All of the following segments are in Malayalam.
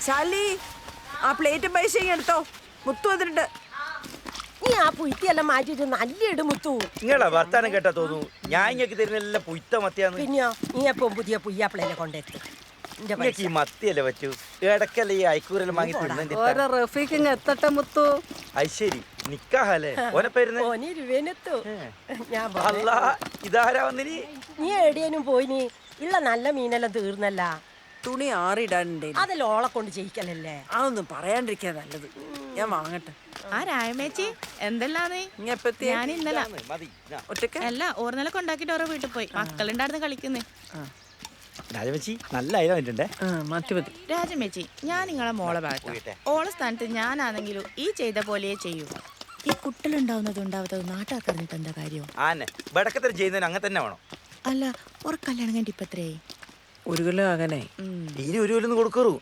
ശാലി ആ പ്ലേറ്റും പൈസയും എടുത്തോ. മുത്തു വന്നിട്ടുണ്ട്. നീ ആ പുയ്ത്തിയെല്ലാം മാറ്റിട്ട് നല്ല ഇട് മുത്തു. നിങ്ങളാ വർത്താനം കേട്ടാ തോന്നുന്നു ഞാൻ ഇങ്ങക്ക് തരുന്നെല്ലാം പുയ്ത്ത മത്തിയാന്ന്. പിന്നെയോ നീ എപ്പം പുതിയ പുയ്യാപ്പിളെ കൊണ്ടെടുത്ത് ഈ മത്തിയല്ലേ പറ്റൂ. ഇടക്കല്ലേ ഈ അയക്കൂരെല്ലാം വാങ്ങി തിന്നെ. ഓരോ റഫീഖിങ് എത്തട്ടെ മുത്തു. അയ്ശരി നിക്കാഹല്ലേ ഓനെ പേരുന്ന്. അല്ലാ ഇതാരാ വന്നിനി? നീ എവിടെയും പോയിനി? ഉള്ള നല്ല മീനെല്ലാം തീർന്നല്ല. തുണി ആറിടാനുണ്ടേ. അതെല്ലാം ഓളെ കൊണ്ട് ചെയ്യിക്കലല്ലേ. അതൊന്നും പറയാണ്ടിരിക്കാ നല്ലത്. ഞാൻ വാങ്ങട്ടെ. ആ രായമേച്ചി എന്തെല്ലാന്ന്? ഞാൻ ഇന്നലെ ഒറ്റക്ക് അല്ല ഓർന്നല കൊണ്ടാക്കിട്ട് ഓരോ വീട്ടിൽ പോയി. മക്കളുണ്ടായിരുന്നു കളിക്കുന്നേ. രാജമേച്ചി നല്ല ഐലം വന്നിട്ടുണ്ടേ. രാജമേച്ചി ഞാൻ നിങ്ങളെ മോളെ ഭാഗത്ത് ഓളെ സ്ഥാനത്ത് ഞാനാണെങ്കിലും ഈ ചെയ്ത പോലെയേ ചെയ്യൂ. ഈ കുട്ടലുണ്ടാവുന്നത് ഉണ്ടാവാത്തത് നാട്ടുകാർക്ക് അറിഞ്ഞിട്ട് എന്താ കാര്യം? ആന്നെ ബടക്കത്തിൽ ചെയ്യുന്നതിന് അങ്ങനെ തന്നെ വേണം. അല്ല ഒരു കല്യാണം കഴിഞ്ഞിട്ട് ഇപ്പത്രേ? 1 കിലോ അങ്ങനെ. ഇനി 1 കൊല്ലം കൊടുക്കറു.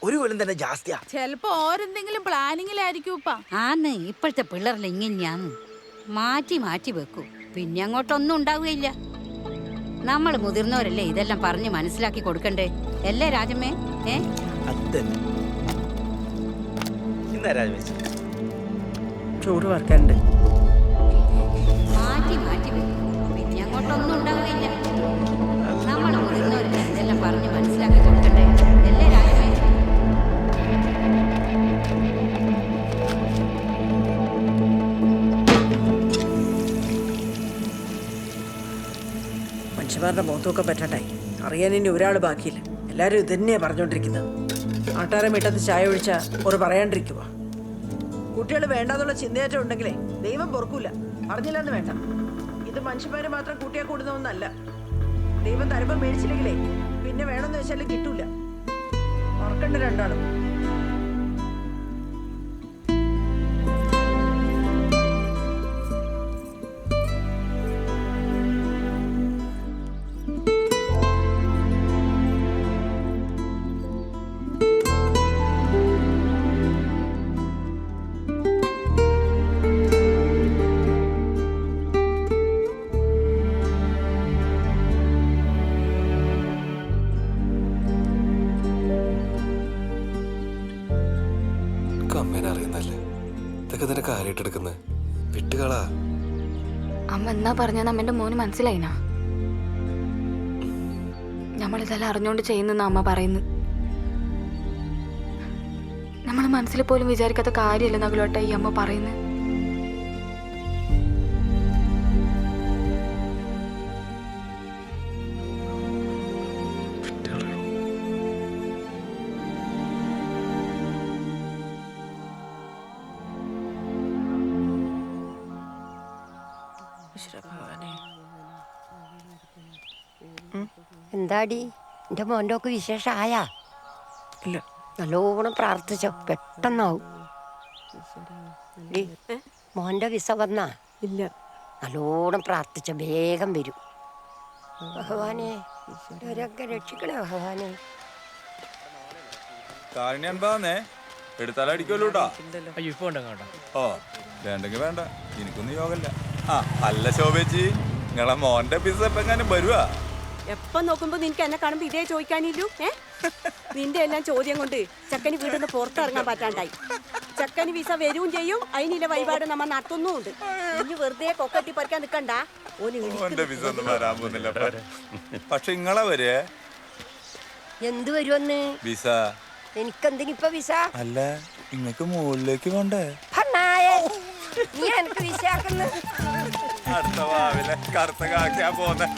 1 കൊല്ലം തന്നെ ജാസ്തിയാ. ചെലപ്പോ ഓരെന്തെങ്കിലും പ്ലാനിങ്ങിലായിരിക്കും. ആന്ന് ഇപ്പോഴത്തെ പിള്ളേരല്ല ഇങ്ങനെയാന്ന് മാറ്റി മാറ്റി വെക്കും. പിന്നെ അങ്ങോട്ടൊന്നും ഉണ്ടാവുകയില്ല. നമ്മൾ മുതിർന്നവരല്ലേ ഇതെല്ലാം പറഞ്ഞ് മനസ്സിലാക്കി കൊടുക്കണ്ടേ അല്ലേ രാജമ്മേ? ചോറ് വറക്കാനുണ്ട്. മാറ്റി മാറ്റി വെക്കും. പിന്നെ അങ്ങോട്ടൊന്നും ഉണ്ടാവുകയില്ല. നമ്മൾ മുതിർന്നവരല്ലേ ഇതെല്ലാം പറഞ്ഞ് മനസ്സിലാക്കി കൊടുക്കണ്ടേ അല്ലേ രാജമ്മേ? മനുഷ്യന്മാരുടെ മുഖത്തൊക്കെ പറ്റണ്ടായി. അറിയാൻ ഇനി ഒരാൾ ബാക്കിയില്ല. എല്ലാവരും ഇത് തന്നെയാ പറഞ്ഞോണ്ടിരിക്കുന്നത്. നാട്ടുകാരെ വീട്ടത്ത് ചായ ഒഴിച്ചാ ഒരു പറയാണ്ടിരിക്കുക. കുട്ടികൾ വേണ്ടാന്നുള്ള ചിന്തയേറ്റം ഉണ്ടെങ്കിലേ ദൈവം പൊറുക്കൂല. അറിഞ്ഞില്ലെന്ന് വേണ്ട. ഇത് മനുഷ്യന്മാര് മാത്രം കൂട്ടിയാ കൂടുന്ന ഒന്നല്ല. ദൈവം തരുമ്പം മേടിച്ചില്ലെങ്കിലേ പിന്നെ വേണമെന്ന് വെച്ചാലും കിട്ടൂല. ഓർക്കണ്ട രണ്ടാളും. അമ്മ എന്നാ പറഞ്ഞ അമ്മന്റെ മോന് മനസ്സിലായിനാ? നമ്മളിതെല്ലാം അറിഞ്ഞോണ്ട് ചെയ്യുന്ന അമ്മ പറയുന്നു. നമ്മൾ മനസ്സിൽ പോലും വിചാരിക്കാത്ത കാര്യമല്ല നഗലോട്ട ഈ അമ്മ പറയുന്നത്. എന്താടി എന്റെ മോൻ്റെ ഒക്കെ വിശേഷായാ? ഇല്ല. നല്ലോണം പ്രാർത്ഥിച്ചോ, പെട്ടെന്നാവും. മോൻ്റെ വിസ വന്നാ? ഇല്ല. നല്ലോണം പ്രാർത്ഥിച്ച വേഗം വരും. ഭഗവാനെ ഇവരൊക്കെ രക്ഷിക്കണേ ഭഗവാനെ. എടുത്താലടിക്കല്ലോട്ടാ. ഓ വേണ്ടെങ്കിൽ വേണ്ട, എനിക്കൊന്നും യോഗല്ല. ആ അല്ല ശോഭേച്ചി, നിങ്ങളെ മോന്റെ പിസ എപ്പെങ്ങാനും വരുവാ? എപ്പൊ നോക്കുമ്പോ നിനക്ക് എന്നെ കാണുമ്പോ ഇതേ ചോദിക്കാനില്ലു. നിന്റെ എല്ലാം ചോദ്യം കൊണ്ട് ചക്കന് വീട്ടിൽ പുറത്തിറങ്ങാൻ പറ്റാണ്ടായി. ചക്കന് വിസ വരും ചെയ്യും, അതിനില്ല വഴിപാട് നമ്മ നടത്തുന്നുണ്ട്. ഇനി വെറുതെ കൊക്കട്ടി പറിക്കാൻ നിക്കണ്ട. ഓന്റെ വിസ ഒന്നും വരാൻ പോകുന്നില്ല. പക്ഷെ ഇങ്ങളെ വരെ എന്ത് വരുമെന്ന് വിസ? എനിക്കെന്തിനിപ്പ വിസ? അല്ല ഇങ്ങക്ക് മുകളിലേക്ക് പോണ്ടേ? നീ എനിക്ക് വിസയാക്കുന്നു. അടുത്ത വാവിലെ കറുത്ത കാക്കിയാ പോന്നെ.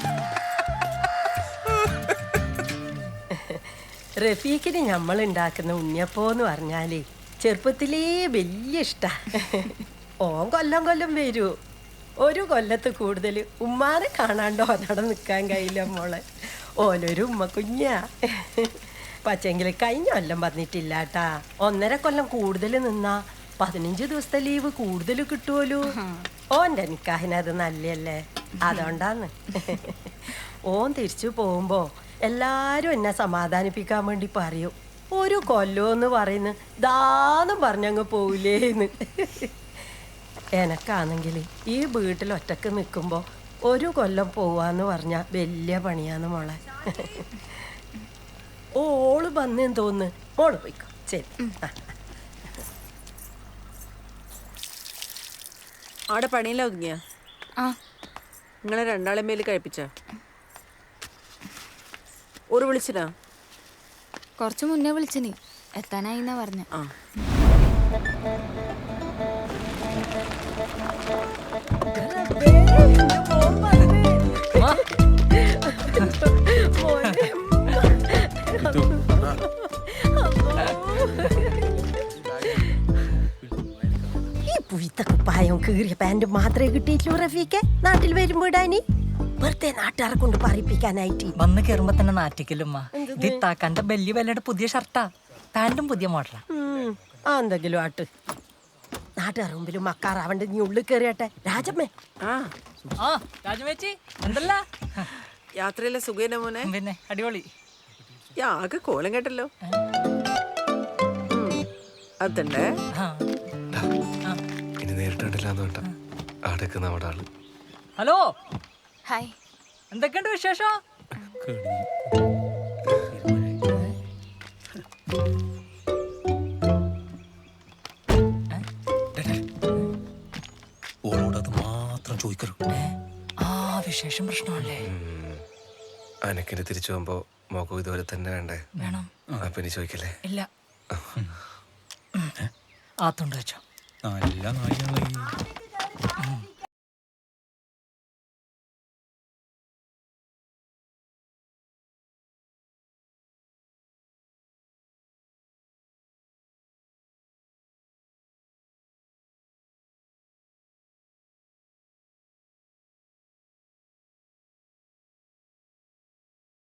റഫീഖിന് നമ്മൾ ഉണ്ടാക്കുന്ന ഉണ്ണിയപ്പോന്ന് പറഞ്ഞാലേ ചെറുപ്പത്തിലേ വലിയ ഇഷ്ടാ. ഓൻ കൊല്ലം കൊല്ലം വരൂ. 1 കൊല്ലത്ത് കൂടുതൽ ഉമ്മാനെ കാണാണ്ടോ അവിടെ നിൽക്കാൻ കഴിയില്ല മോളെ. ഓനൊരു ഉമ്മ കുഞ്ഞാ. പക്ഷെങ്കിൽ കഴിഞ്ഞ കൊല്ലം വന്നിട്ടില്ല കേട്ടാ. 1.5 കൊല്ലം കൂടുതൽ നിന്നാ 15 ദിവസത്തെ ലീവ് കൂടുതൽ കിട്ടുമല്ലോ. ഓൻ്റെ നിക്കാഹിനത് നല്ലല്ലേ, അതുകൊണ്ടാന്ന്. ഓൻ തിരിച്ചു പോകുമ്പോ എല്ലാരും എന്നെ സമാധാനിപ്പിക്കാൻ വേണ്ടി പറയും, 1 കൊല്ലമെന്ന് പറയുന്നു ദാന്നും പറഞ്ഞങ്ങ് പോവില്ലേന്ന്. എനക്കാണെങ്കിൽ ഈ വീട്ടിൽ ഒറ്റക്ക് നിൽക്കുമ്പോൾ 1 കൊല്ലം പോവാന്ന് പറഞ്ഞാൽ വലിയ പണിയാന്ന് മോളെ. ഓള് വന്നേന്ന് തോന്നുന്നു. മോള് പോയിക്കോ, ശരി. ആടെ പണിയില്ല ഒതുങ്ങിയ ആ നിങ്ങളെ രണ്ടാളെ മേല് കഴിപ്പിച്ച ഒരു വിളിച്ചിനാ? കുറച്ച് മുന്നേ വിളിച്ചിനി, എത്താനായി എന്നാ പറഞ്ഞ. ആ ഈ പുയ്ത്ത കുപ്പായം കീറിയ പാൻറ് മാത്രമേ കിട്ടിയിട്ടുള്ളൂ റഫീക്കെ നാട്ടിൽ വരുമ്പോ ഇടാനി. വെറുതെ നാട്ടുകാരെ കൊണ്ട് പറയിപ്പിക്കാനായിട്ട്. വന്ന് കേറുമ്പോ തന്നെ നാറ്റിക്കലുമ്മ. ഇത് ഇത്താക്കാന്റെ വലിയ വിലയുടെ പുതിയ ഷർട്ടാ, പാന്റും പുതിയ മോഡലാ. എന്തെങ്കിലും ആട്ട്. നാട്ടുകാർ മുമ്പിലും മക്കാറാവണ്ട്, നീ ഉള്ളിൽ കയറിയട്ടെ. രാജമ്മേ ആ ആ രാജമേച്ചി എന്തല്ല? യാത്രയിലെ സുഖേന മോനെ? പിന്നെ അടിപൊളി. ആകെ കോലം കേട്ടല്ലോ. അതല്ലേ ഇനി നേരിട്ടുണ്ടല്ലാന്ന് വേണ്ട, ആടൊക്കെ നമ്മുടെ ആള്. Hello, hi. എന്തൊക്കെയുണ്ട് വിശേഷം? ഓളോടത് മാത്രം ചോദിക്കരു. ആ വിശേഷം പ്രശ്നമല്ലേ? അനക്കിന് തിരിച്ചു പോകുമ്പോ മോക്കും ഇതുപോലെ തന്നെ വേണ്ടേ? വേണം. അപ്പൊ ഇനി ചോദിക്കല്ലേ? ഇല്ല. ആത്തുണ്ട് വെച്ചോ. നല്ല നായികളെ